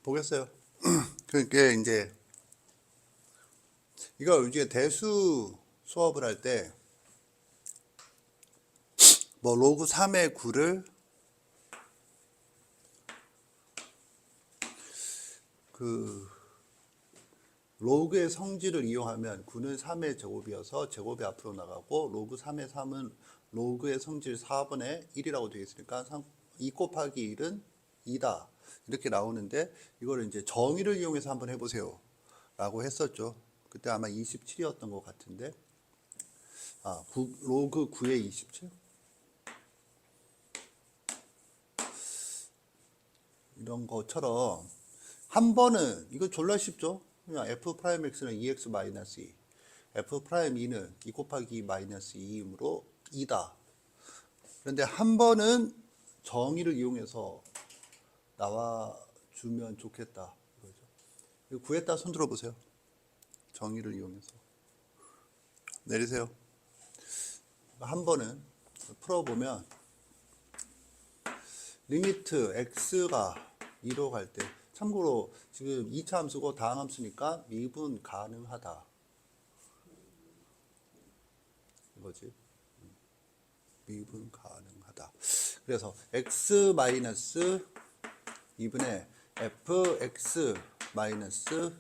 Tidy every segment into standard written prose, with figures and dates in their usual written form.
보겠어요. 그러니까 이제 이거 이제 대수 수업을 할 때 뭐 로그 3의 9를 그 로그의 성질을 이용하면 9는 3의 제곱이어서 제곱이 앞으로 나가고 로그 3의 3은 로그의 성질 4분의 1이라고 되어 있으니까 2 곱하기 1은 2다 이렇게 나오는데 이걸 이제 정의를 이용해서 한번 해보세요 라고 했었죠. 그때 아마 27이었던 것 같은데 로그 9의 27 이런 것처럼 한 번은 이거 졸라 쉽죠. 그냥 f'x는 2x 마이너스 2 f'2는 2 곱하기 2 마이너스 2이므로 2다. 그런데 한 번은 정의를 이용해서 나와주면 좋겠다 이거죠. 이거 구했다 손 들어보세요. 정의를 이용해서 내리세요. 한 번은 풀어보면 리미트 x가 2로 갈 때 참고로 지금 2차 함수고 다항 함수니까 미분 가능하다 이거지. 미분 가능하다. 그래서 x 마이너스 2분의 fx 마이너스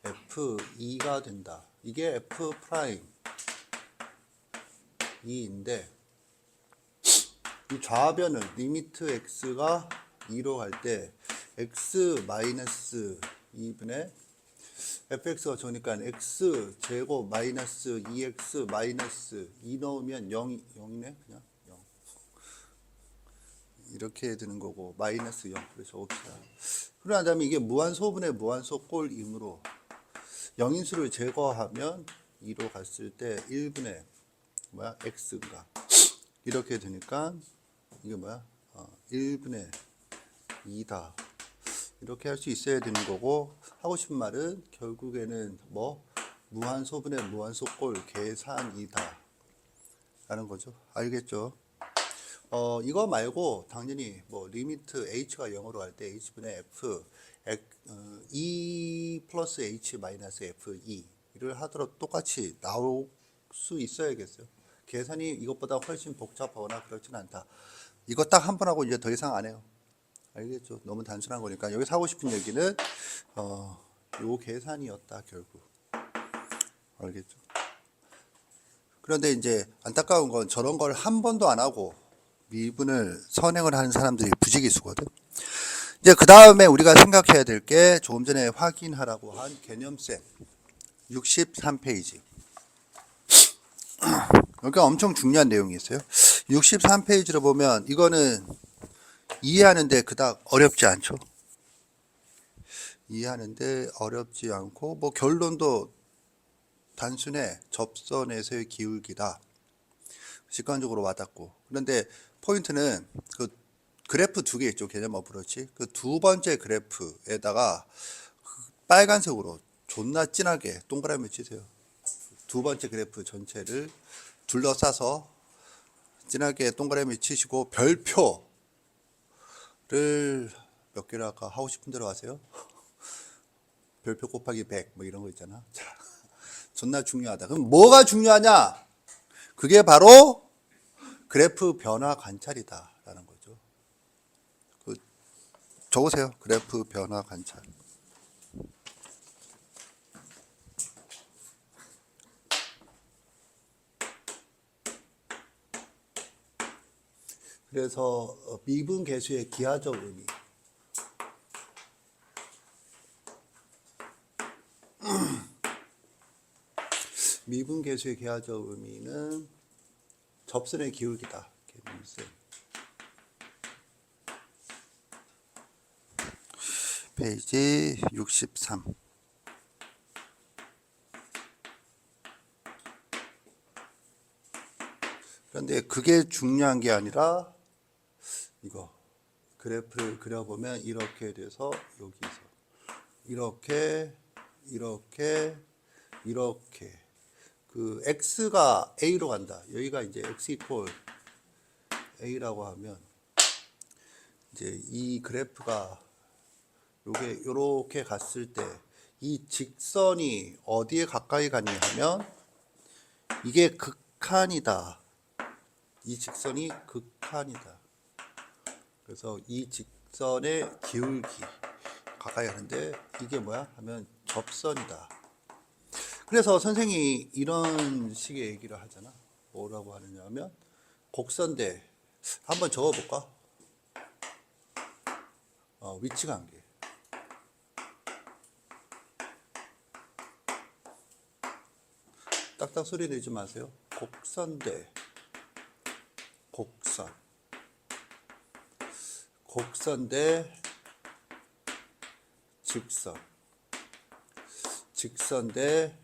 f2가 된다. 이게 f 프라임 2인데 이 좌변은 리미트 x가 2로 갈 때 x 마이너스 2분의 fx가 좋으니까 x 제곱 마이너스 2x 마이너스 2 넣으면 0이네 그냥 0 이렇게 되는 거고 마이너스 0 그래서 옵시다. 그러나 다음에 이게 무한소분의 무한소꼴이므로 영인수를 제거하면 2로 갔을 때 1분의 x인가 이렇게 되니까 이게 1분의 2다 이렇게 할 수 있어야 되는 거고 하고 싶은 말은 결국에는 무한소분의 무한소꼴 계산이다 라는 거죠. 알겠죠? 이거 말고 당연히 리미트 h가 0으로 갈 때 h분의 f 2 플러스 h 마이너스 f2를 하더라도 똑같이 나올 수 있어야겠어요. 계산이 이것보다 훨씬 복잡하거나 그렇진 않다. 이거 딱 한 번 하고 이제 더 이상 안 해요. 알겠죠? 너무 단순한 거니까. 여기서 하고 싶은 얘기는 요 계산이었다 결국. 알겠죠? 그런데 이제 안타까운 건 저런 걸 한 번도 안 하고 미분을 선행을 하는 사람들이 부지기수거든. 이제 그 다음에 우리가 생각해야 될 게 조금 전에 확인하라고 한 개념셈 63페이지. 여기가 엄청 중요한 내용이 있어요. 63페이지로 보면 이거는 이해하는데 그닥 어렵지 않죠. 이해하는데 어렵지 않고 결론도 단순해. 접선에서의 기울기다. 직관적으로 와닿고. 그런데 포인트는 그 그래프 두 개 있죠. 개념 어프로치. 그 두 번째 그래프에다가 빨간색으로 존나 진하게 동그라미 치세요. 두 번째 그래프 전체를 둘러싸서 진하게 동그라미 치시고 별표를 몇 개를 아까 하고 싶은 대로 하세요. 별표 곱하기 100 이런 거 있잖아. 자, 존나 중요하다. 그럼 뭐가 중요하냐? 그게 바로 그래프 변화 관찰이다 라는 거죠. 적으세요. 그래프 변화 관찰. 그래서 미분 계수의 기하적 의미. 미분 계수의 기하적 의미는 접선의 기울기다. 페이지 63. 그런데 그게 중요한 게 아니라 이거 그래프를 그려보면 이렇게 돼서 여기서 이렇게 그 x가 a로 간다. 여기가 이제 x 이퀄 a라고 하면 이제 이 그래프가 요게 요렇게 갔을 때 이 직선이 어디에 가까이 가냐 하면 이게 극한이다. 이 직선이 극한이다. 그래서 이 직선의 기울기 가까이 가는데 이게 뭐야 하면 접선이다. 그래서 선생이 이런 식의 얘기를 하잖아. 뭐라고 하느냐 하면 곡선대 한번 적어볼까? 위치 관계. 딱딱 소리 내지 마세요. 곡선대 곡선 곡선대 직선 직선대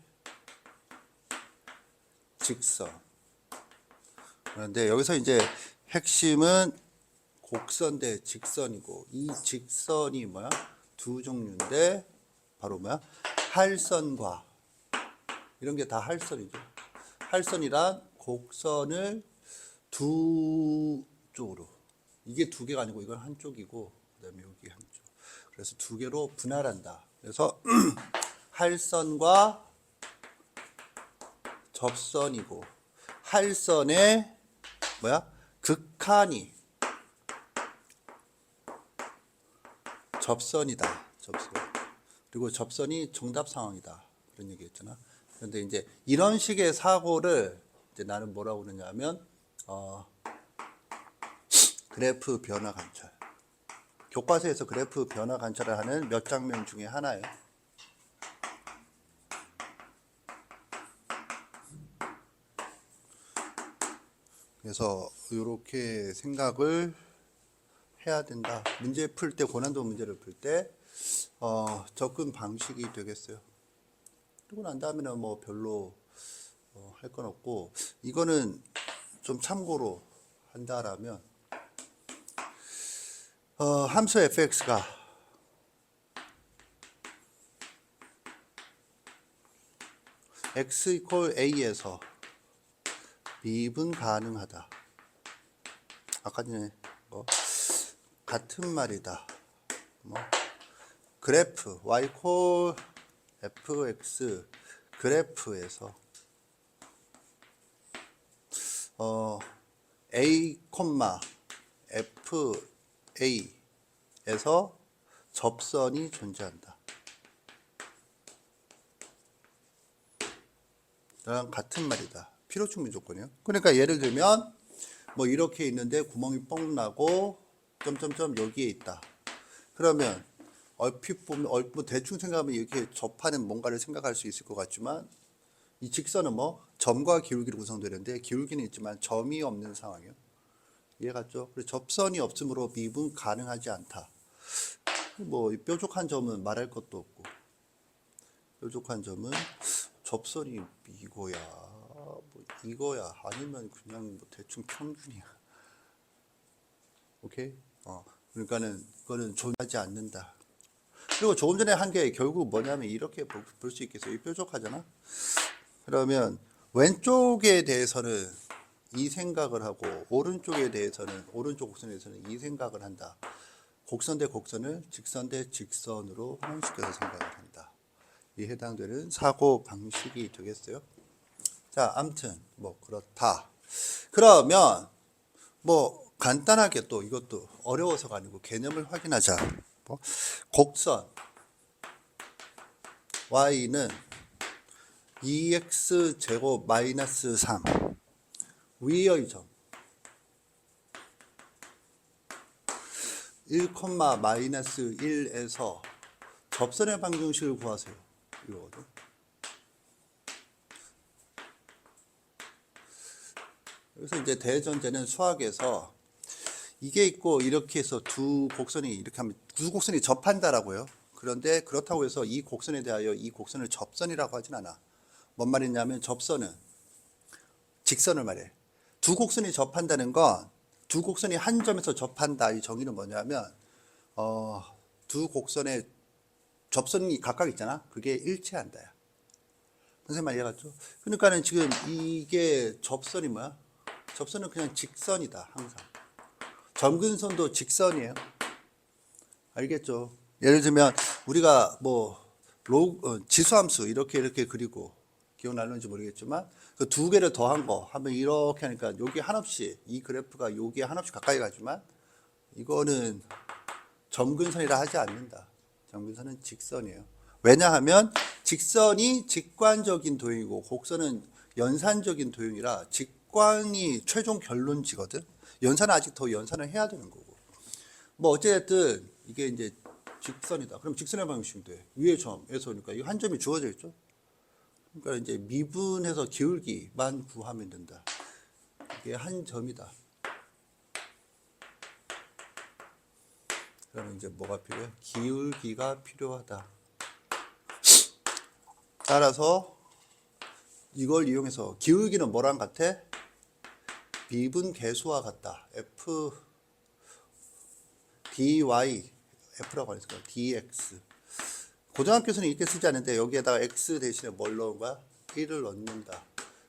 직선. 그런데 여기서 이제 핵심은 곡선 대 직선이고 이 직선이 뭐야? 두 종류인데 바로 뭐야? 할선과 이런 게 다 할선이죠. 할선이란 곡선을 두 쪽으로 이게 두 개가 아니고 이건 한쪽이고 그다음에 여기 한쪽. 그래서 두 개로 분할한다. 그래서 할선과 접선이고 할선의 뭐야? 극한이 접선이다. 접선. 그리고 접선이 정답 상황이다. 그런 얘기 했잖아. 그런데 이제 이런 식의 사고를 이제 나는 뭐라고 그러냐면 그래프 변화 관찰. 교과서에서 그래프 변화 관찰을 하는 몇 장면 중에 하나예요. 그래서 이렇게 생각을 해야 된다. 문제 풀 때, 고난도 문제를 풀 때 접근 방식이 되겠어요. 그리고 난 다음에는 뭐 별로 할 건 없고 이거는 좀 참고로 한다라면 함수 fx가 x 이퀄 a에서 미분 가능하다. 아까 전에 뭐 같은 말이다. 뭐 그래프 y 이퀄 fx 그래프에서 a, fa에서 접선이 존재한다. 랑 같은 말이다. 필요 충분 조건이요. 그러니까 예를 들면 뭐 이렇게 있는데 구멍이 뻥 나고 점점점 여기에 있다. 그러면 얼핏 보면 뭐 대충 생각하면 이렇게 접하는 뭔가를 생각할 수 있을 것 같지만 이 직선은 뭐 점과 기울기로 구성되는데 기울기는 있지만 점이 없는 상황이에요. 이해갔죠? 그리고 접선이 없으므로 미분 가능하지 않다. 뭐 뾰족한 점은 말할 것도 없고 뾰족한 점은 접선이 이거야 뭐 이거야 아니면 그냥 뭐 대충 평균이야. 오케이? 그러니까는 그거는 존재하지 않는다. 그리고 조금 전에 한 게 결국 뭐냐면 이렇게 볼 수 있겠어요. 이 뾰족하잖아. 그러면 왼쪽에 대해서는 이 생각을 하고 오른쪽에 대해서는 오른쪽 곡선에 대해서는 이 생각을 한다. 곡선 대 곡선을 직선 대 직선으로 혼용시켜서 생각을 한다. 이 해당되는 사고 방식이 되겠어요. 자, 아무튼 뭐 그렇다. 그러면 뭐 간단하게 또 이것도 어려워서가 아니고 개념을 확인하자. 뭐 곡선 y는 2x 제곱 마이너스 3 위의 점 1, 마이너스 1에서 접선의 방정식을 구하세요. 이거거든. 그래서 이제 대전제는 수학에서 이게 있고 이렇게 해서 두 곡선이 이렇게 하면 두 곡선이 접한다라고요. 그런데 그렇다고 해서 이 곡선에 대하여 이 곡선을 접선이라고 하진 않아. 뭔 말이냐면 접선은 직선을 말해. 두 곡선이 접한다는 건 두 곡선이 한 점에서 접한다. 이 정의는 뭐냐면 두 곡선의 접선이 각각 있잖아. 그게 일치한다. 선생님 말 이해갔죠? 그러니까는 지금 이게 접선이 뭐야? 접선은 그냥 직선이다. 항상. 점근선도 직선이에요. 알겠죠? 예를 들면 우리가 뭐 지수함수 이렇게 그리고 기억나는지 모르겠지만 그 두 개를 더한 거 하면 이렇게 하니까 여기 한없이 이 그래프가 여기에 한없이 가까이 가지만 이거는 점근선이라 하지 않는다. 점근선은 직선이에요. 왜냐하면 직선이 직관적인 도형이고 곡선은 연산적인 도형이라 직관이 최종 결론지거든. 연산은 아직 더 연산을 해야 되는 거고. 뭐 어쨌든 이게 이제 직선이다. 그럼 직선의 방식이 돼. 위의 점에서 그러니까 이 한 점이 주어져 있죠. 그러니까 이제 미분해서 기울기만 구하면 된다. 이게 한 점이다. 그러면 이제 뭐가 필요해? 기울기가 필요하다. 따라서 이걸 이용해서 기울기는 뭐랑 같아? 미분 계수와 같다. F dy F라고 하니까 dx. 고등학교에서는 이렇게 쓰지 않는데 여기에다가 x 대신에 뭘 넣은 거야? 1을 넣는다.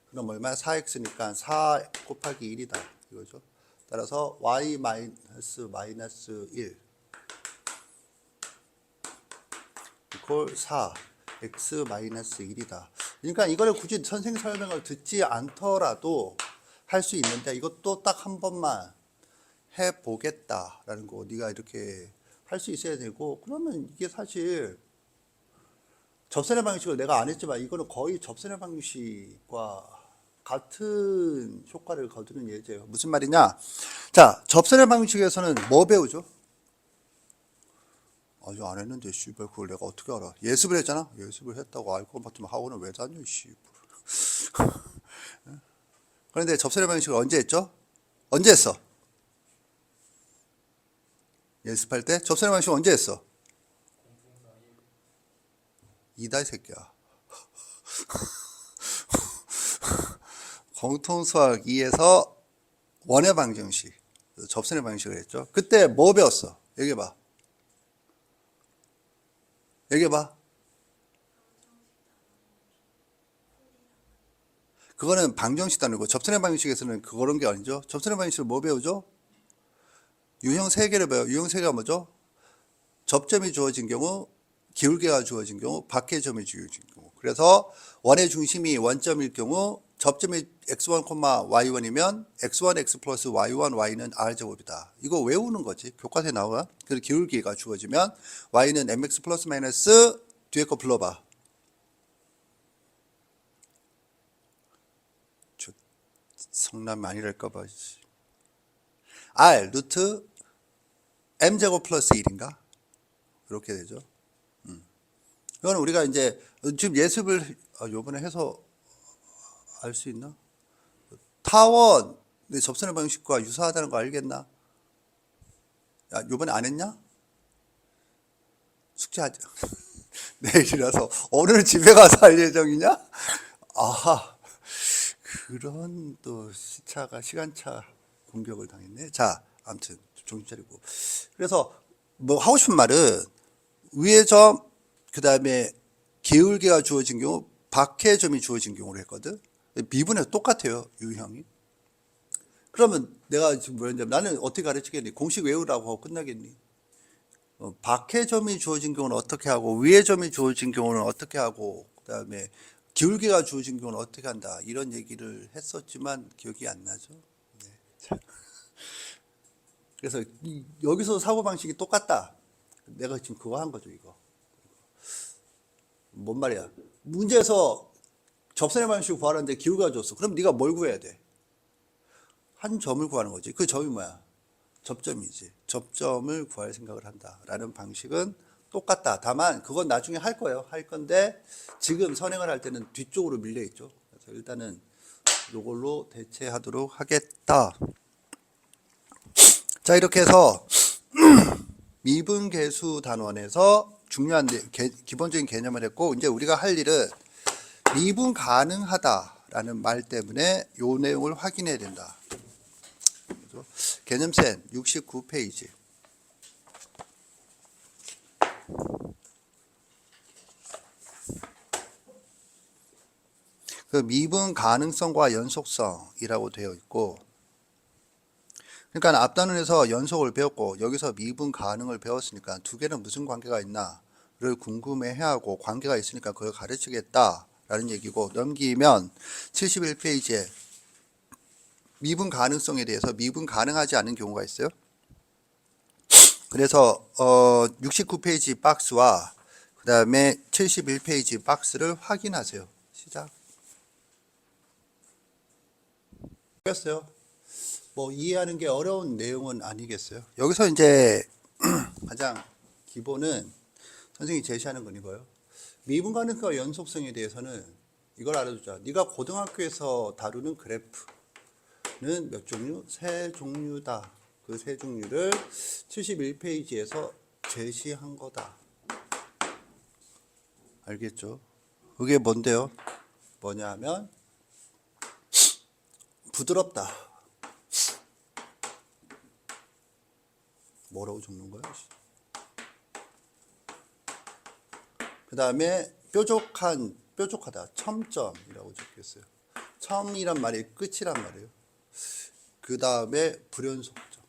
그럼 얼마야? 4x니까 4 곱하기 1이다. 이거죠. 따라서 y 마이너스 1 이퀄 4 x 마이너스 1이다. 그러니까 이거를 굳이 선생님 설명을 듣지 않더라도 할 수 있는데 이것도 딱 한 번만 해보겠다라는 거 네가 이렇게 할 수 있어야 되고 그러면 이게 사실 접선의 방식을 내가 안 했지만 이거는 거의 접선의 방식과 같은 효과를 거두는 예제예요. 무슨 말이냐? 자, 접선의 방식에서는 뭐 배우죠? 아직 안 했는데 씨발 그걸 내가 어떻게 알아? 예습을 했잖아. 예습을 했다고 알 것 같으면 학원은 왜 다녀 씨발. 그런데 접선의 방식을 언제 했죠? 언제 했어? 연습할 때? 접선의 방식 언제 했어? 이다 이 새끼야. 공통수학 2에서 원의 방정식, 접선의 방식을 했죠. 그때 뭐 배웠어? 얘기해봐. 얘기해봐. 그거는 방정식 단위고 접선의 방식에서는 그런 게 아니죠. 접선의 방식을 뭐 배우죠? 유형 3개를 배워요. 유형 3개가 뭐죠? 접점이 주어진 경우, 기울기가 주어진 경우, 밖의 점이 주어진 경우. 그래서 원의 중심이 원점일 경우 접점이 x1, y1이면 x1, x 플러스 y1, y는 r제곱이다. 이거 외우는 거지. 교과서에 나오나? 그리고 기울기가 주어지면 y는 mx 플러스 마이너스 뒤에 거 불러봐. 성남 아니랄까 봐. r 루트 m제곱 플러스 1인가? 이렇게 되죠. 이거는 우리가 이제 지금 예습을 요번에 해서 알 수 있나? 타원 접선의 방식과 유사하다는 거 알겠나? 야, 요번에 안 했냐? 숙제하자. 내일이라서 오늘 집에 가서 할 예정이냐? 아하, 그런 또 시간차 공격을 당했네. 자, 아무튼 정신 차리고. 그래서 뭐 하고 싶은 말은 위의 점, 그 다음에 기울기가 주어진 경우, 밖의 점이 주어진 경우를 했거든. 미분에 똑같아요, 유형이. 그러면 내가 지금 뭐였냐면 나는 어떻게 가르치겠니? 공식 외우라고 하고 끝나겠니? 밖의 점이 주어진 경우는 어떻게 하고 위의 점이 주어진 경우는 어떻게 하고 그다음에 기울기가 주어진 경우는 어떻게 한다 이런 얘기를 했었지만 기억이 안 나죠. 네. 그래서 여기서 사고방식이 똑같다. 내가 지금 그거 한 거죠. 이거 뭔 말이야? 문제에서 접선의 방식을 구하는데 기울기가 줬어. 그럼 네가 뭘 구해야 돼? 한 점을 구하는 거지. 그 점이 뭐야? 접점이지. 접점을 구할 생각을 한다라는 방식은 똑같다. 다만 그건 나중에 할 거예요. 할 건데 지금 선행을 할 때는 뒤쪽으로 밀려 있죠. 그래서 일단은 이걸로 대체하도록 하겠다. 자, 이렇게 해서 미분계수 단원에서 중요한 기본적인 개념을 했고 이제 우리가 할 일은 미분 가능하다라는 말 때문에 이 내용을 확인해야 된다. 개념센 69페이지. 그 미분 가능성과 연속성이라고 되어 있고 그러니까 앞단원에서 연속을 배웠고 여기서 미분 가능을 배웠으니까 두 개는 무슨 관계가 있나를 궁금해하고 관계가 있으니까 그걸 가르치겠다라는 얘기고, 넘기면 71페이지에 미분 가능성에 대해서 미분 가능하지 않은 경우가 있어요. 그래서 69페이지 박스와 그 다음에 71페이지 박스를 확인하세요. 시작. 됐어요. 뭐 이해하는 게 어려운 내용은 아니겠어요. 여기서 이제 가장 기본은 선생님이 제시하는 건 이거예요. 미분 가능성과 연속성에 대해서는 이걸 알아두자. 네가 고등학교에서 다루는 그래프는 몇 종류? 세 종류다. 그 세 종류를 71페이지에서 제시한 거다. 알겠죠? 그게 뭔데요? 뭐냐 하면 부드럽다. 뭐라고 적는 거야? 그 다음에 뾰족하다. 첨점이라고 적겠어요. 첨이란 말이 끝이란 말이에요. 그 다음에 불연속점.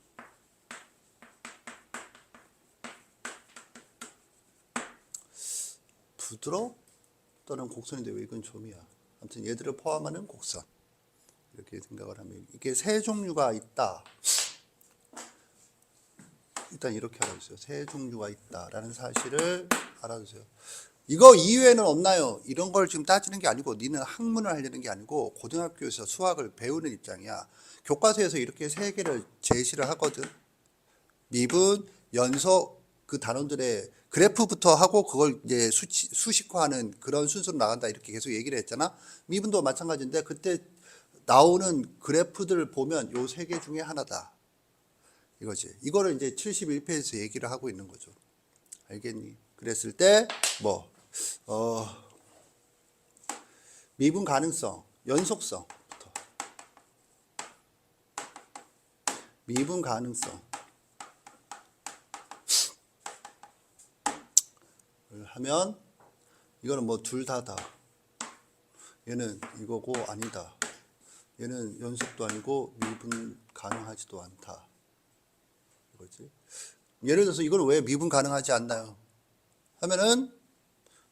부드럽다는 곡선인데 왜 이건 점이야? 아무튼 얘들을 포함하는 곡선. 이렇게 생각을 하면 이게 세 종류가 있다. 일단 이렇게 알아주세요. 세 종류가 있다라는 사실을 알아주세요. 이거 이외에는 없나요? 이런 걸 지금 따지는 게 아니고, 니는 학문을 하려는 게 아니고 고등학교에서 수학을 배우는 입장이야. 교과서에서 이렇게 세 개를 제시를 하거든. 미분, 연속, 그 단원들의 그래프부터 하고 그걸 이제 수식화하는 그런 순서로 나간다, 이렇게 계속 얘기를 했잖아. 미분도 마찬가지인데 그때 나오는 그래프들을 보면 요 세 개 중에 하나다. 이거지. 이거를 이제 71페이지에서 얘기를 하고 있는 거죠. 알겠니? 그랬을 때 미분 가능성, 연속성부터. 미분 가능성을 하면 이거는 뭐 둘 다다. 얘는 이거고 아니다. 얘는 연속도 아니고 미분 가능하지도 않다. 이거지. 예를 들어서 이걸 왜 미분 가능하지 않나요? 하면은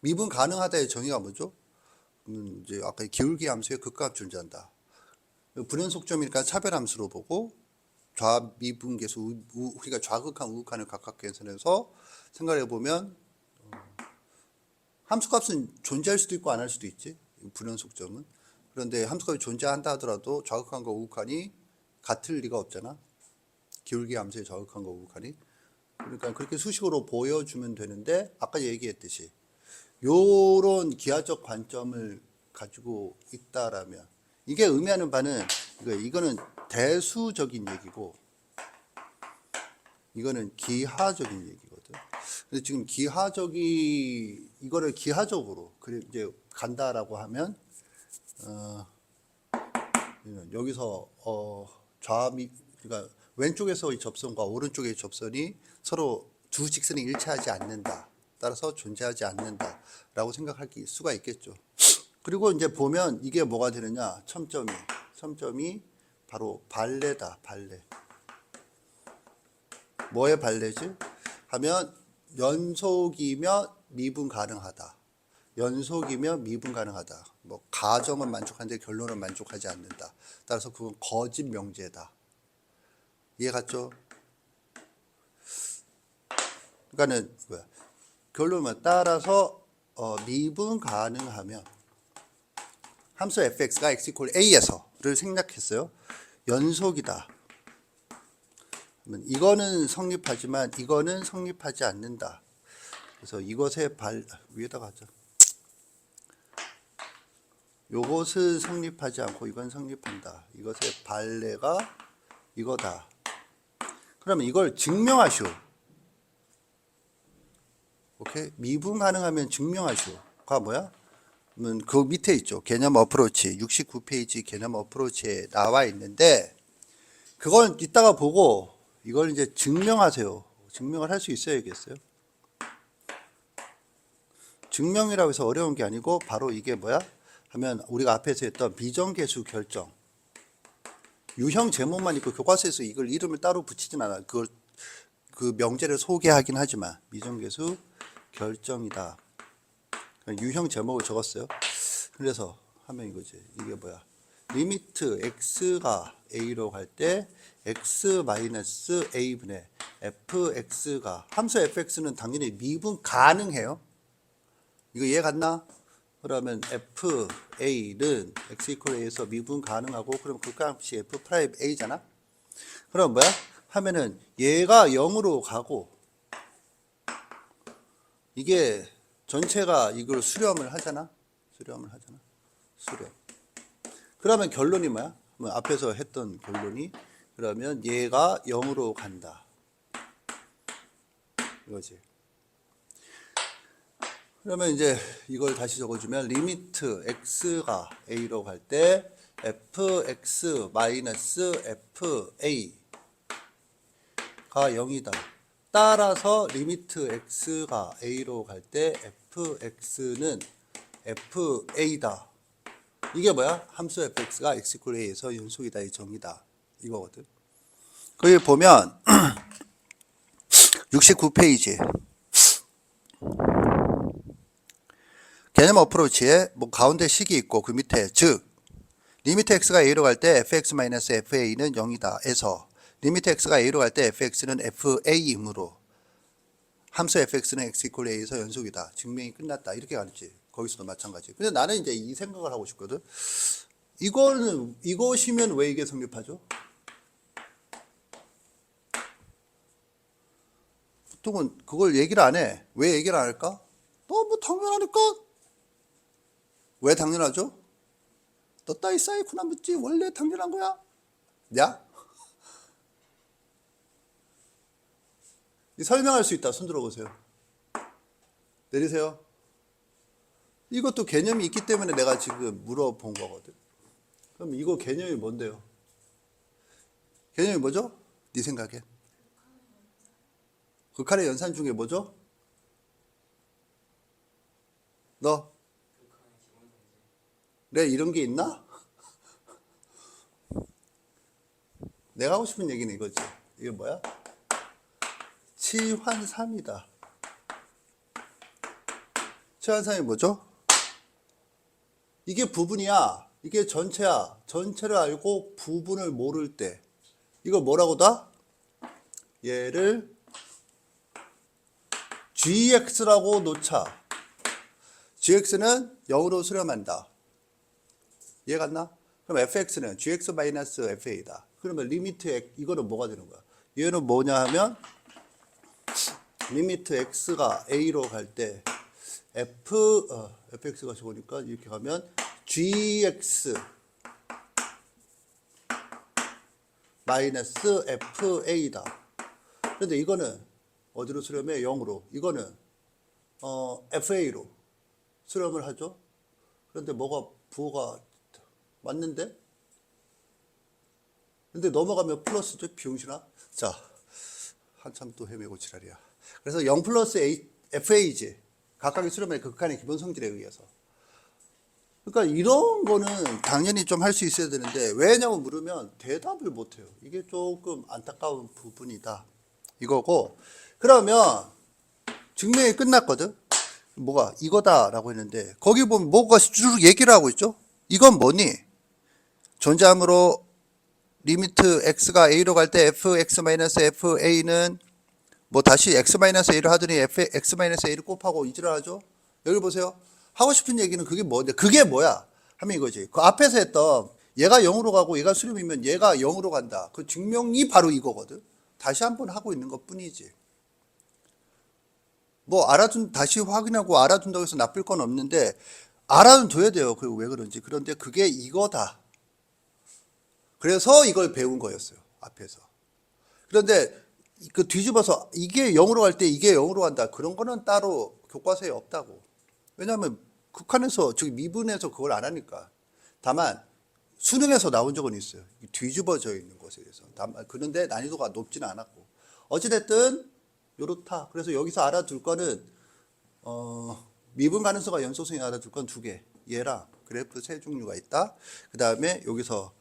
미분 가능하다의 정의가 뭐죠? 이제 아까 기울기 함수의 극값 존재한다. 불연속점이니까 차별함수로 보고 좌미분계수 우리가 좌극한 우극한을 각각 계산해서 생각해 보면 함수값은 존재할 수도 있고 안 할 수도 있지. 불연속점은. 그런데 함수값이 존재한다 하더라도 좌극한과 우극한이 같을 리가 없잖아. 기울기 함수의 좌극한과 우극한이. 그러니까 그렇게 수식으로 보여주면 되는데, 아까 얘기했듯이 요런 기하적 관점을 가지고 있다라면, 이게 의미하는 바는 이거는 대수적인 얘기고 이거는 기하적인 얘기거든. 근데 지금 이거를 기하적으로 이제 간다라고 하면 여기서 그러니까 왼쪽에서의 접선과 오른쪽의 접선이 서로 두 직선이 일치하지 않는다. 따라서 존재하지 않는다라고 생각할 수가 있겠죠. 그리고 이제 보면 이게 뭐가 되느냐? 첨점이 바로 발레다. 발레. 뭐의 발레지? 하면 연속이면 미분 가능하다. 연속이면 미분 가능하다. 뭐 가정은 만족하는데 결론은 만족하지 않는다. 따라서 그건 거짓 명제다. 이해 갔죠? 그러니까는 결론은 따라서 미분 가능하면 함수 fx가 x a에서를 생략했어요. 연속이다. 이거는 성립하지만 이거는 성립하지 않는다. 그래서 이것의 위에다가 하자. 요것은 성립하지 않고 이건 성립한다. 이것의 발레가 이거다. 그러면 이걸 증명하시오. 오케이? 미분 가능하면 증명하시오가 뭐야? 그 밑에 있죠. 개념 어프로치 69페이지 개념 어프로치에 나와 있는데, 그걸 이따가 보고 이걸 이제 증명하세요. 증명을 할 수 있어야겠어요. 증명이라고 해서 어려운 게 아니고 바로 이게 뭐야? 하면 우리가 앞에서 했던 비정계수 결정. 유형 제목만 있고 교과서에서 이걸 이름을 따로 붙이진 않아. 그걸 그 명제를 소개하긴 하지만 미정계수 결정이다. 유형 제목을 적었어요. 그래서 하면 이거지. 이게 뭐야? 리미트 x가 a로 갈 때 x 마이너스 a분의 fx가 함수 fx는 당연히 미분 가능해요. 이거 이해 갔나? 그러면 fa는 x 이퀄 a에서 미분 가능하고 그럼 그 값이 f 프라임 a잖아. 그럼 뭐야? 하면은 얘가 0으로 가고 이게 전체가 이걸 수렴을 하잖아. 수렴. 그러면 결론이 뭐야? 앞에서 했던 결론이 그러면 얘가 0으로 간다. 이거지. 그러면 이제 이걸 다시 적어주면 리미트 x가 a로 갈 때 fx 마이너스 fa가 0이다. 따라서 리미트 x가 a로 갈 때 fx는 fa다. 이게 뭐야? 함수 fx가 x 이퀄 a에서 연속이다. 이 정의다. 이거거든. 거기 보면 69페이지 개념 어프로치에 뭐 가운데 식이 있고 그 밑에 즉 리미트 x가 a로 갈 때 fx-fa는 0이다. 에서 리미트 x가 a로 갈 때 fx는 fa이므로 함수 fx는 x 이퀄 a에서 연속이다. 증명이 끝났다. 이렇게 가르치. 거기서도 마찬가지. 근데 나는 이제 이 생각을 하고 싶거든. 이것이면 왜 이게 성립하죠? 보통은 그걸 얘기를 안 해. 왜 얘기를 안 할까? 너무 당연하니까. 왜 당연하죠? 너 따위 사이코나 묻지 원래 당연한 거야? 야? 설명할 수 있다. 손 들어보세요. 내리세요. 이것도 개념이 있기 때문에 내가 지금 물어본 거거든. 그럼 이거 개념이 뭔데요? 개념이 뭐죠? 네 생각에. 극한의 연산 중에 뭐죠? 너? 그래, 이런 게 있나? 내가 하고 싶은 얘기는 이거지. 이게 뭐야? 치환삼이다. 치환삼이 뭐죠? 이게 부분이야. 이게 전체야. 전체를 알고 부분을 모를 때 이걸 뭐라고다? 얘를 gx라고 놓자. gx는 0으로 수렴한다. 이해 갔나? 그럼 fx는 gx-fa다. 그러면 리미트 이거는 뭐가 되는 거야? 얘는 뭐냐 하면 리미트 x가 a로 갈 때 fx가 적으니까 이렇게 가면 gx 마이너스 fa다. 그런데 이거는 어디로 수렴해? 0으로. 이거는 fa로 수렴을 하죠. 그런데 뭐가 부호가 맞는데? 근데 넘어가면 플러스죠. 비용신아. 자, 한참 또 헤매고 지랄이야. 그래서 0 플러스 fa지. 각각의 수렴의 극한의 기본 성질에 의해서. 그러니까 이런 거는 당연히 좀 할 수 있어야 되는데 왜냐고 물으면 대답을 못해요. 이게 조금 안타까운 부분이다. 이거고 그러면 증명이 끝났거든. 뭐가 이거다라고 했는데 거기 보면 뭐가 쭉 얘기를 하고 있죠. 이건 뭐니? 존재함으로 리미트 x가 a로 갈 때 fx-fa는 뭐 다시 x-a를 하더니 fx-a를 곱하고 이지를 하죠. 여기 보세요. 하고 싶은 얘기는 그게 뭔데? 그게 뭐야? 하면 이거지. 그 앞에서 했던 얘가 0으로 가고 얘가 수렴이면 얘가 0으로 간다. 그 증명이 바로 이거거든. 다시 한번 하고 있는 것 뿐이지. 뭐 다시 확인하고 알아둔다고 해서 나쁠 건 없는데 알아둬야 돼요. 그리고 왜 그런지. 그런데 그게 이거다. 그래서 이걸 배운 거였어요. 앞에서. 그런데 그 뒤집어서 이게 0으로 갈 때 이게 0으로 간다. 그런 거는 따로 교과서에 없다고. 왜냐하면 극한에서 저기 미분에서 그걸 안 하니까. 다만 수능에서 나온 적은 있어요. 뒤집어져 있는 것에 대해서. 그런데 난이도가 높지는 않았고. 어찌됐든 요렇다. 그래서 여기서 알아둘 거는 미분 가능성과 연소성이 알아둘 건 2개. 얘랑 그래프 세 종류가 있다. 그 다음에 여기서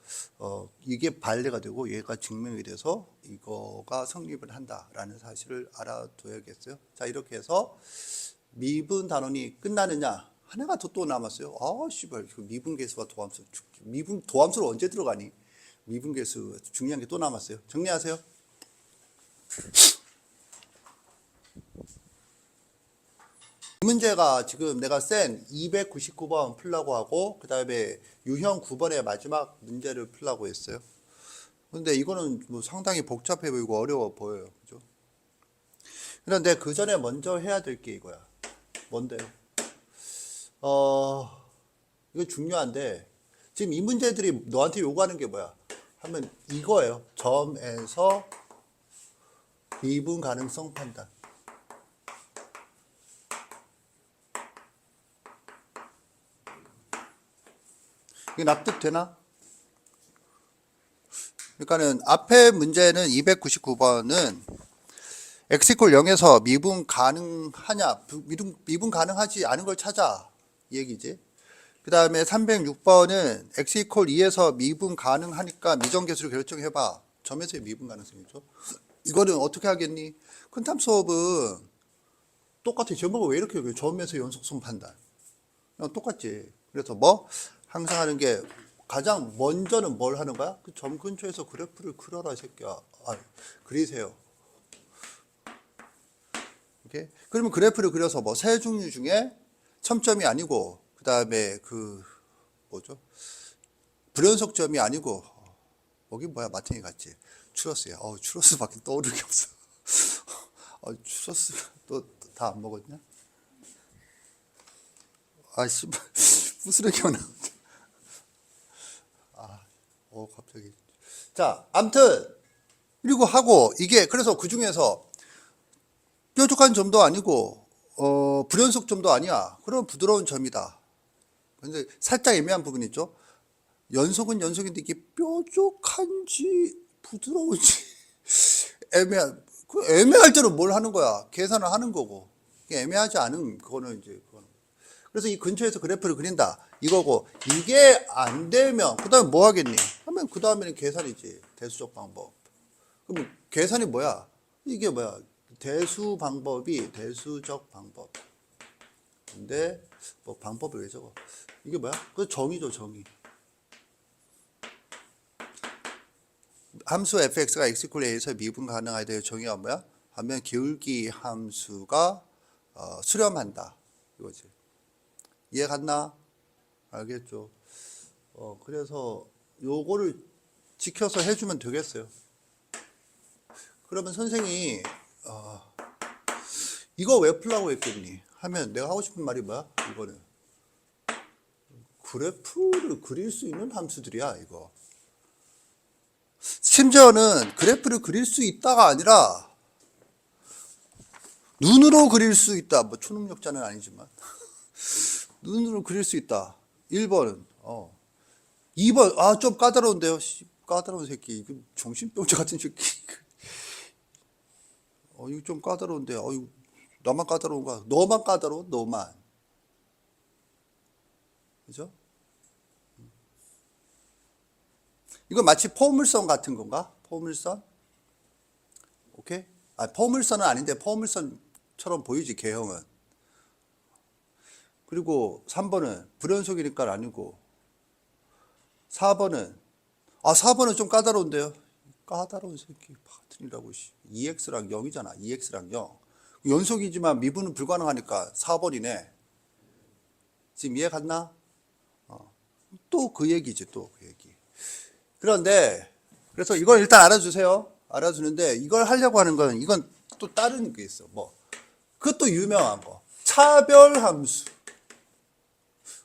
이게 반례가 되고 얘가 증명이 돼서 이거가 성립을 한다라는 사실을 알아둬야겠어요. 자, 이렇게 해서 미분 단원이 끝나느냐? 하나가 또 남았어요. 아, 씨발, 미분계수와 도함수. 도함수로 언제 들어가니? 미분계수 중요한 게 또 남았어요. 정리하세요. 이 문제가 지금 내가 센 299번 풀라고 하고 그 다음에 유형 9번의 마지막 문제를 풀라고 했어요. 근데 이거는 뭐 상당히 복잡해 보이고 어려워 보여요. 그죠? 그런데 그 전에 먼저 해야 될 게 이거야. 뭔데요? 이거 중요한데 지금 이 문제들이 너한테 요구하는 게 뭐야? 하면 이거예요. 점에서 미분 가능성 판단. 이게 납득되나? 그러니까는 앞에 문제는 299번은 x = 0에서 미분 가능하냐, 미분 가능하지 않은 걸 찾아 이 얘기지. 그 다음에 306번은 x = 2에서 미분 가능하니까 미정계수를 결정해봐. 점에서의 미분 가능성이죠. 이거는 어떻게 하겠니? 큰탐 수업은 똑같아. 제목을 왜 이렇게 해요? 점에서 연속성 판단. 그냥 똑같지. 그래서 뭐 항상 하는 게 가장 먼저는 뭘 하는 거야? 그 점 근처에서 그래프를 그려라 이 새끼야. 그리세요. 오케이? 그러면 그래프를 그려서 뭐 세 종류 중에 첨점이 아니고 그 다음에 그 뭐죠? 불연속점이 아니고 여기 뭐야? 마탱이 같지? 추러스야. 추러스밖에 떠오르는 게 없어. 추러스 또 다 안 먹었냐? 씨발 부스러기가 나온다. 갑자기. 자, 암튼 그리고 하고 이게 그래서 그 중에서 뾰족한 점도 아니고 불연속 점도 아니야. 그럼 부드러운 점이다. 근데 살짝 애매한 부분이 있죠. 연속은 연속인데 이게 뾰족한지 부드러운지 애매할 때는 뭘 하는 거야? 계산을 하는 거고. 애매하지 않은 그거는 이제 그거는. 그래서 이 근처에서 그래프를 그린다 이거고, 이게 안 되면 그 다음에 뭐 하겠니? 하면 그 다음에는 계산이지. 대수적 방법. 그럼 계산이 뭐야? 이게 뭐야? 대수 방법이 대수적 방법. 근데 뭐 방법을 왜 적어? 이게 뭐야? 그 정의죠, 정의. 함수 fx가 x = a에서 미분 가능하에 대해 정의가 뭐야? 하면 기울기 함수가 수렴한다 이거지. 이해 갔나? 알겠죠? 그래서 요거를 지켜서 해주면 되겠어요. 그러면 선생이 이거 왜 풀라고 했겠니? 하면 내가 하고 싶은 말이 뭐야? 이거는 그래프를 그릴 수 있는 함수들이야 이거. 심지어는 그래프를 그릴 수 있다가 아니라 눈으로 그릴 수 있다. 뭐 초능력자는 아니지만 눈으로 그릴 수 있다. 1번은 2번 좀 까다로운데요. 까다로운 새끼. 이거 정신병자 같은 새끼. 이거 좀 까다로운데. 이거 나만 까다로운가? 너만 까다로워? 너만. 그죠? 이거 마치 포물선 같은 건가? 포물선? 오케이? 포물선은 아닌데 포물선처럼 보이지, 개형은. 그리고 3번은 불연속이니까 아니고, 4번은 4번은 좀 까다로운데요. 까다로운 새끼 파튼이라고. 2x랑 0이잖아. 2x랑 0. 연속이지만 미분은 불가능하니까 4번이네. 지금 이해 갔나? 또 그 얘기지, 또 그 얘기. 그런데 그래서 이걸 일단 알아주세요. 알아주는데 이걸 하려고 하는 건 이건 또 다른 게 있어. 뭐 그것도 유명한 거. 차별함수.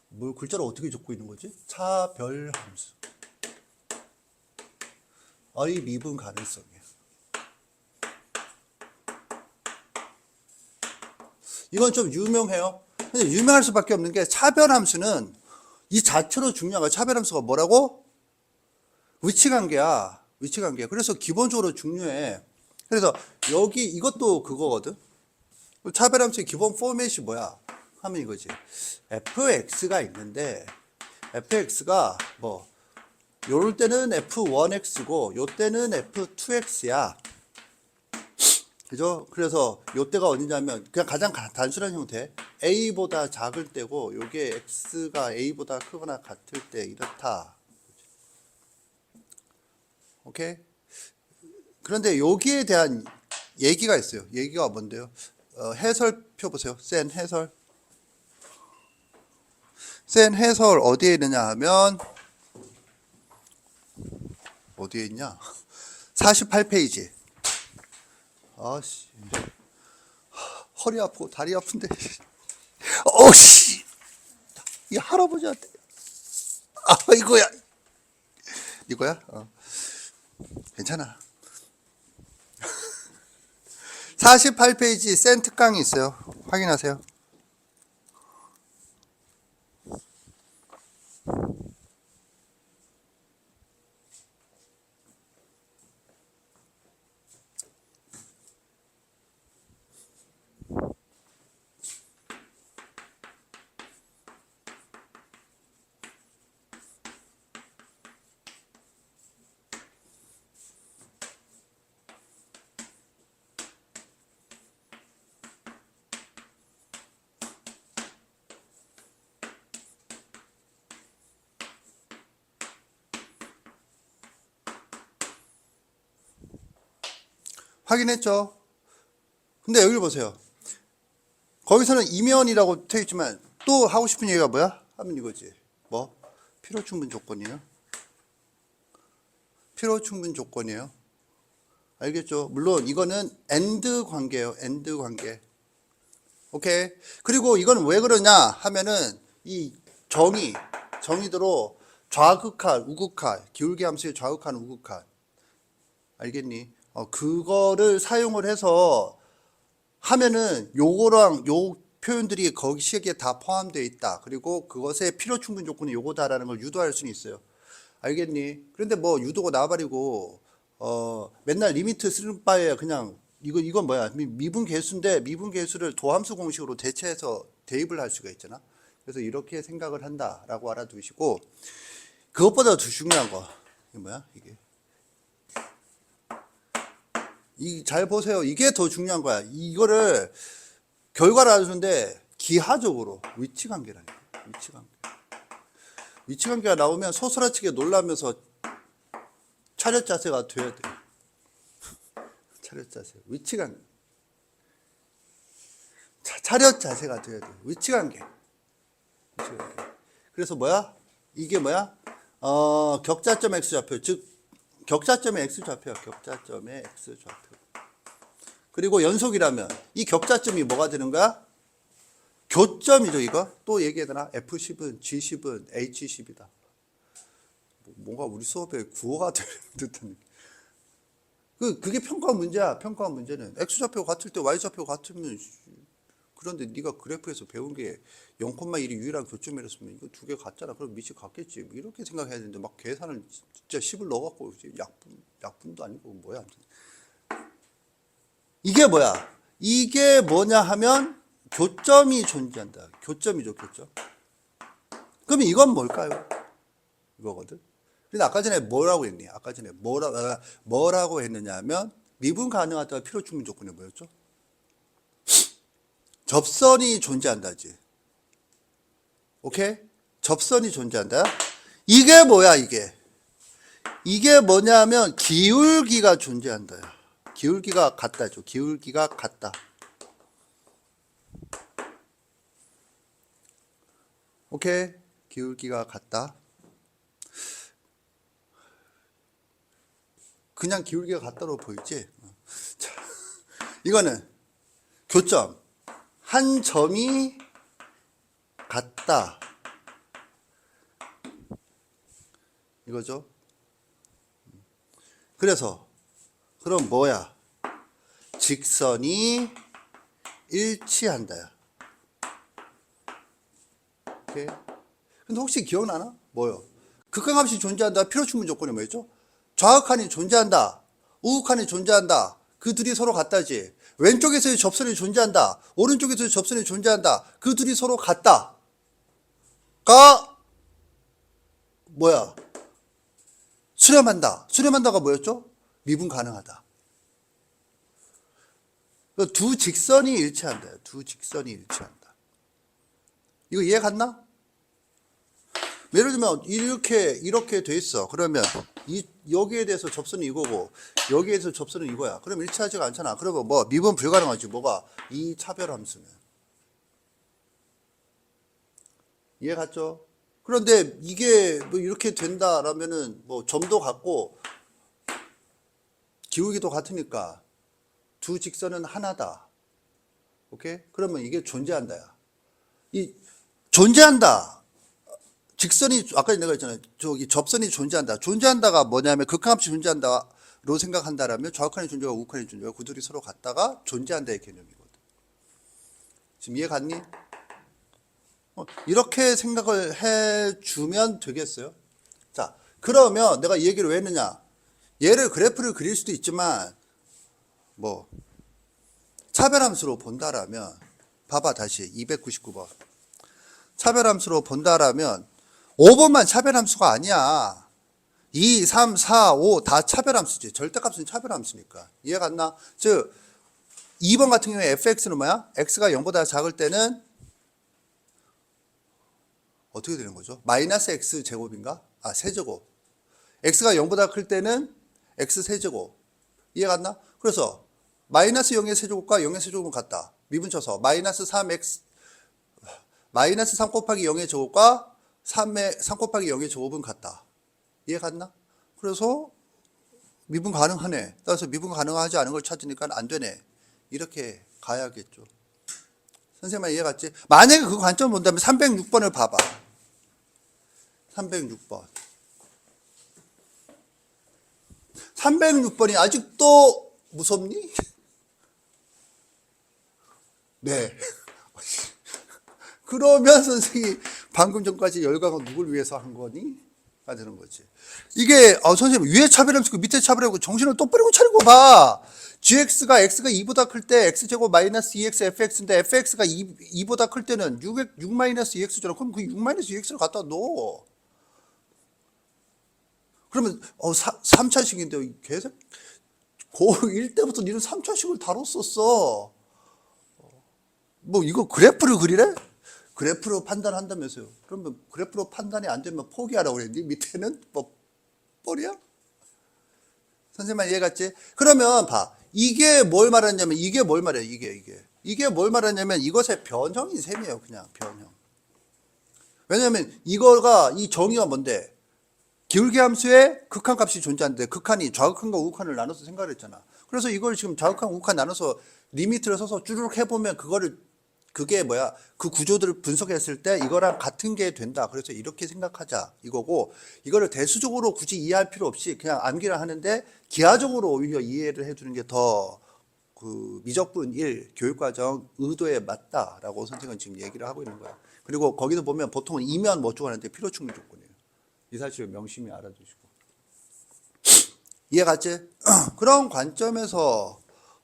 뭘 글자로 어떻게 적고 있는 거지? 차별함수. 의 미분 가능성이야. 이건 좀 유명해요. 근데 유명할 수밖에 없는 게 차별함수는 이 자체로 중요한 거야. 차별함수가 뭐라고? 위치관계야. 위치관계. 그래서 기본적으로 중요해. 그래서 여기 이것도 그거거든. 차별함수의 기본 포맷이 뭐야? 하면 이거지. fx가 있는데 fx가 뭐 요럴 때는 f1x고 요 때는 f2x야. 그죠? 그래서 요 때가 어디냐면 그냥 가장 단순한 형태. a보다 작을 때고 요게 x가 a보다 크거나 같을 때 이렇다. 오케이? 그런데 여기에 대한 얘기가 있어요. 얘기가 뭔데요? 해설 펴보세요. 센 해설. 센 해설 어디에 있느냐 하면 어디에 있냐? 48페이지. 아씨, 허리 아프고 다리 아픈데. 어씨, 이 할아버지한테. 아 이거야. 이거야? 괜찮아. 48페이지 센 특강이 있어요. 확인하세요. 확인했죠? 근데 여기를 보세요. 거기서는 이면이라고 되어 있지만 또 하고 싶은 얘기가 뭐야? 하면 이거지. 뭐? 필요 충분 조건이에요. 필요 충분 조건이에요. 알겠죠? 물론 이거는 AND 관계예요. AND 관계. 오케이. 그리고 이건 왜 그러냐 하면은 이 정의대로 좌극한, 우극한, 기울기 함수의 좌극한, 우극한. 알겠니? 그거를 사용을 해서 하면은 요거랑 요 표현들이 거기 시기에 다 포함되어 있다. 그리고 그것의 필요 충분 조건이 요거다라는 걸 유도할 수는 있어요. 알겠니? 그런데 뭐 유도가 나와버리고 맨날 리미트 쓰는 바에 그냥 이건 뭐야? 미분 계수인데 미분 계수를 도함수 공식으로 대체해서 대입을 할 수가 있잖아. 그래서 이렇게 생각을 한다라고 알아두시고 그것보다 더 중요한 거 이게 뭐야? 잘 보세요. 이게 더 중요한 거야. 이거를 결과를 알아주는데 기하적으로 위치관계라니까. 위치관계. 위치관계가 나오면 소스라치게 놀라면서 차렷 자세가 돼야 돼. 차렷 자세. 위치관계. 차렷 자세가 돼야 돼. 위치관계. 위치관계. 그래서 뭐야? 이게 뭐야? 격자점 X좌표. 즉 격자점의 X좌표야. 격자점의 X좌표. 그리고 연속이라면 이 격자점이 뭐가 되는 거야? 교점이죠, 이거. 또 얘기하잖아. F10은, G10은, H10이다. 뭔가 우리 수업에 구호가 되는 듯한 느낌. 그게 평가 문제야. 평가 문제는. X좌표가 같을 때 Y좌표가 같으면 그런데 네가 그래프에서 배운 게 0,1이 유일한 교점이랬으면 이거 두 개 같잖아. 그럼 밑이 같겠지. 이렇게 생각해야 되는데 막 계산을 진짜 10을 넣어갖고 약분도 아니고 뭐야. 이게 뭐야? 이게 뭐냐 하면 교점이 존재한다. 교점이죠, 교점. 그럼 이건 뭘까요? 이거거든. 근데 아까 전에 뭐라고 했니? 아까 전에 뭐라고 했느냐 하면 미분 가능하다가 필요 충분 조건이 뭐였죠? 접선이 존재한다지. 오케이? 접선이 존재한다. 이게 뭐야, 이게? 이게 뭐냐면 기울기가 존재한다. 기울기가 같다죠. 기울기가 같다. 오케이? 기울기가 같다. 그냥 기울기가 같다로 보이지? 자, 이거는 교점. 한 점이 같다. 이거죠? 그래서 그럼 뭐야? 직선이 일치한다. 오케이? 근데 혹시 기억나나? 뭐요? 극한값이 존재한다. 필요 충분 조건이 뭐였죠? 좌극한이 존재한다. 우극한이 존재한다. 그 둘이 서로 같다지. 왼쪽에서의 접선이 존재한다. 오른쪽에서의 접선이 존재한다. 그 둘이 서로 같다. 가 뭐야? 수렴한다. 수렴한다가 뭐였죠? 미분 가능하다. 두 직선이 일치한다. 두 직선이 일치한다. 이거 이해 갔나? 예를 들면 이렇게 돼 있어. 그러면 여기에 대해서 접선은 이거고 여기에서 접선은 이거야. 그럼 일치하지가 않잖아. 그러면 뭐 미분 불가능하지. 뭐가? 이 차별함수는. 이해 갔죠? 그런데 이게 뭐 이렇게 된다라면은 뭐 점도 같고 기울기도 같으니까 두 직선은 하나다. 오케이? 그러면 이게 존재한다야. 이 존재한다. 직선이 아까 내가 했잖아요. 저기 접선이 존재한다. 존재한다가 뭐냐면 극한값이 존재한다로 생각한다라면 좌극한이 존재하고 우극한이 존재하고 그 둘이 서로 같다가 존재한다의 개념이거든. 지금 이해 갔니? 이렇게 생각을 해주면 되겠어요. 자, 그러면 내가 이 얘기를 왜 했느냐? 얘를 그래프를 그릴 수도 있지만 뭐 차별함수로 본다라면 봐봐 다시 299번 차별함수로 본다라면 5번만 차별함수가 아니야. 2, 3, 4, 5 다 차별함수지. 절대값은 차별함수니까. 이해 갔나? 즉 2번 같은 경우에 fx는 뭐야? x가 0보다 작을 때는 어떻게 되는 거죠? 마이너스 x 제곱인가? 아, 세제곱. x가 0보다 클 때는 x 세제곱. 이해 갔나? 그래서 마이너스 0의 세제곱과 0의 세제곱은 같다. 미분쳐서 마이너스 3 곱하기 0의 제곱과 3 곱하기 0의 제곱은 같다. 이해 갔나? 그래서 미분 가능하네. 따라서 미분 가능하지 않은 걸 찾으니까 안 되네. 이렇게 가야겠죠. 선생님 이해 갔지? 만약에 그 관점을 본다면 306번을 봐봐. 306번. 306번이 아직도 무섭니? 네. 그러면 선생님이 방금 전까지 열강은 누굴 위해서 한 거니? 가 되는 거지. 이게 선생님 위에 차별함수 밑에 차별함수 정신을 똑바로 차리고 봐. gx가 x가 2보다 클 때 x제곱 마이너스 2x fx인데 fx가 2보다 클 때는 6 마이너스 2x잖아. 그럼 그 6 마이너스 2x를 갖다 넣어. 그러면 3차식인데 계속 고1 때부터 니는 3차식을 다뤘었어. 뭐 이거 그래프를 그리래? 그래프로 판단한다면서요. 그러면 그래프로 판단이 안 되면 포기하라고 그랬니? 밑에는 뭐 뻘이야? 선생님 이해 갔지? 그러면 봐. 이게 뭘 말하냐면 이게 뭘 말해? 이게 뭘 말하냐면 이것의 변형인 셈이에요. 그냥 변형. 왜냐면 이거가 이 정의가 뭔데? 기울기 함수에 극한값이 존재하는데 극한이 좌극한과 우극한을 나눠서 생각을 했잖아. 그래서 이걸 지금 좌극한 우극한 나눠서 리미트를 써서 쭈르륵 해보면 그게 뭐야? 그 구조들을 분석했을 때 이거랑 같은 게 된다. 그래서 이렇게 생각하자 이거고 이거를 대수적으로 굳이 이해할 필요 없이 그냥 암기를 하는데 기하적으로 오히려 이해를 해주는 게 더 그 미적분 1 교육과정 의도에 맞다라고 선생은 지금 얘기를 하고 있는 거야. 그리고 거기서 보면 보통은 이면 뭐 어쩌고 하는데 필요 충분 조건이에요. 이 사실을 명심히 알아두시고. 이해 갔지? 그런 관점에서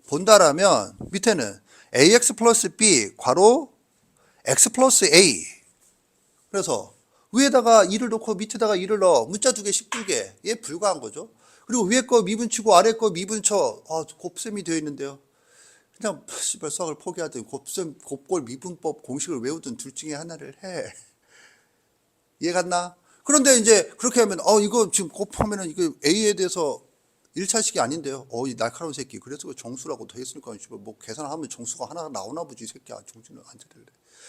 본다라면 밑에는 ax 플러스 b 괄호 x 플러스 a. 그래서 위에다가 2를 넣고 밑에다가 2를 넣어. 문자 두 개, 식 두 개. 얘 불가한 거죠. 그리고 위에 거 미분치고 아래 거 미분쳐. 곱셈이 되어 있는데요. 그냥 씨발 수학을 포기하든 곱골 미분법 공식을 외우든 둘 중에 하나를 해. 이해 갔나? 그런데 이제 그렇게 하면 이거 지금 곱하면은 이거 a에 대해서 1차식이 아닌데요. 이 날카로운 새끼. 그래서 정수라고 더 했으니까 뭐 계산하면 정수가 하나 나오나 보지 이 새끼야. 정신을 안 차릴래.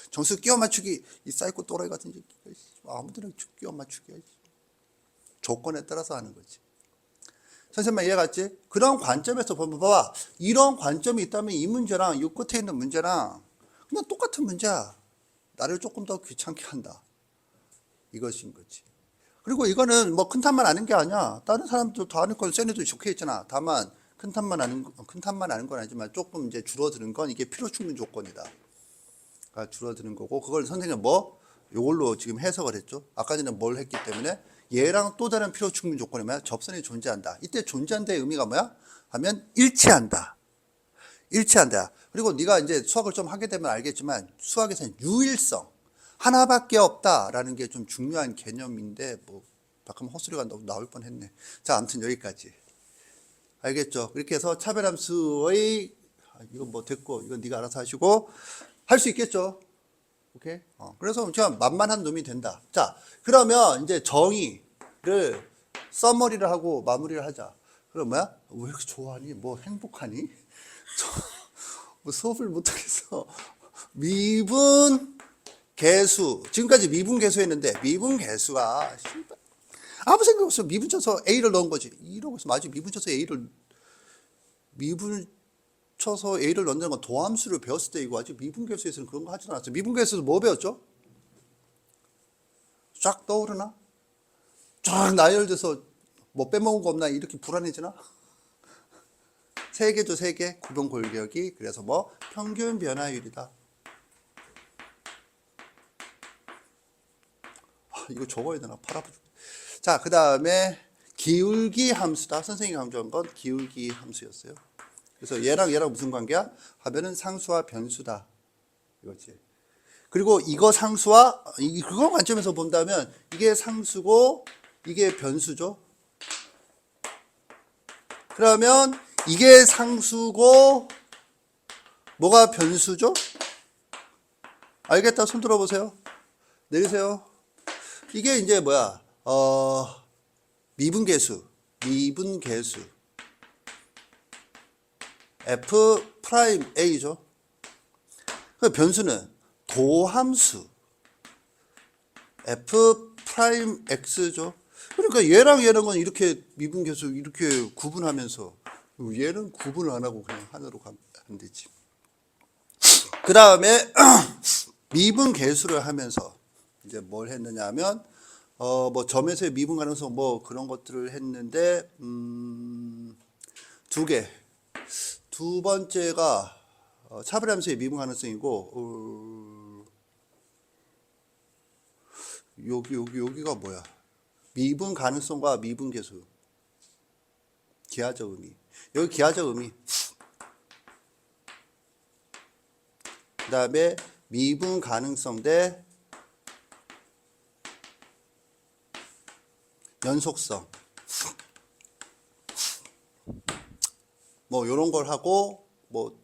정수 끼워 맞추기 이 사이코 또라이 같은 새끼. 아무데나 끼워 맞추기야. 조건에 따라서 하는 거지. 선생님 이해 갔지? 그런 관점에서 보면 봐봐. 이런 관점이 있다면 이 문제랑 이 끝에 있는 문제랑 그냥 똑같은 문제야. 나를 조금 더 귀찮게 한다. 이것인 거지. 그리고 이거는 뭐 큰 탓만 아는 게 아니야. 다른 사람도 다 아는 건 쟤네도 좋게 했잖아. 다만 큰 탓만 아는 건 아니지만 조금 이제 줄어드는 건 이게 필요 충분 조건이다. 줄어드는 거고 그걸 선생님은 이걸로 지금 해석을 했죠. 아까 전에 뭘 했기 때문에 얘랑 또 다른 필요 충분 조건이 뭐야? 접선이 존재한다. 이때 존재한다의 의미가 뭐야? 하면 일치한다. 일치한다. 그리고 네가 이제 수학을 좀 하게 되면 알겠지만 수학에서는 유일성, 하나밖에 없다라는 게 좀 중요한 개념인데 뭐 잠깐 헛소리가 나올 뻔했네. 자, 아무튼 여기까지. 알겠죠? 이렇게 해서 차별함수의 이건 뭐 됐고 이건 네가 알아서 하시고 할 수 있겠죠? 오케이? 그래서 그냥 만만한 놈이 된다. 자, 그러면 이제 정의를 써머리를 하고 마무리를 하자. 그럼 뭐야? 왜 이렇게 좋아하니? 뭐 행복하니? 뭐 수업을 못하겠어. 미분 계수. 지금까지 미분 계수 했는데 미분 계수가 아무 생각 없어. 미분 쳐서 A를 넣은 거지. 이러고 있어. 맞아. 미분 쳐서 A를 넣는 건 도함수를 배웠을 때 이거 아직 미분 계수에서는 그런 거 하지 않았어요. 미분 계수에서 뭐 배웠죠? 쫙 떠오르나? 쫙 나열돼서 뭐 빼먹은 거 없나? 이렇게 불안해지나? 세 개죠, 세 개. 구분 골격이. 그래서 뭐 평균 변화율이다. 이거 적어야 되나? 팔 아프죠. 자, 그 다음에 기울기 함수다. 선생님이 강조한 건 기울기 함수였어요. 그래서 얘랑 무슨 관계야? 하면은 상수와 변수다. 이거지. 그리고 이거 상수와 그거 관점에서 본다면 이게 상수고 이게 변수죠. 그러면 이게 상수고 뭐가 변수죠? 알겠다. 손 들어보세요. 내리세요. 이게 이제 뭐야? 미분계수 F 프라임 A죠. 그 변수는 도함수 F 프라임 X죠. 그러니까 얘랑 건 이렇게 미분계수 이렇게 구분하면서 얘는 구분을 안 하고 그냥 하나로 가면 되지. 그 다음에 미분계수를 하면서 이제 뭘 했느냐 하면 뭐 점에서의 미분 가능성 뭐 그런 것들을 했는데 두 개. 두 번째가 차별함수의 미분 가능성이고 여기가 뭐야? 미분 가능성과 미분 계수. 기하적 의미. 여기 기하적 의미. 그 다음에 미분 가능성 대 연속성. 뭐 이런 걸 하고 뭐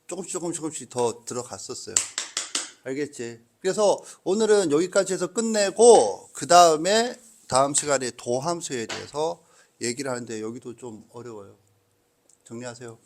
조금씩 더 들어갔었어요. 알겠지? 그래서 오늘은 여기까지 해서 끝내고 그 다음에 다음 시간에 도함수에 대해서 얘기를 하는데 여기도 좀 어려워요. 정리하세요.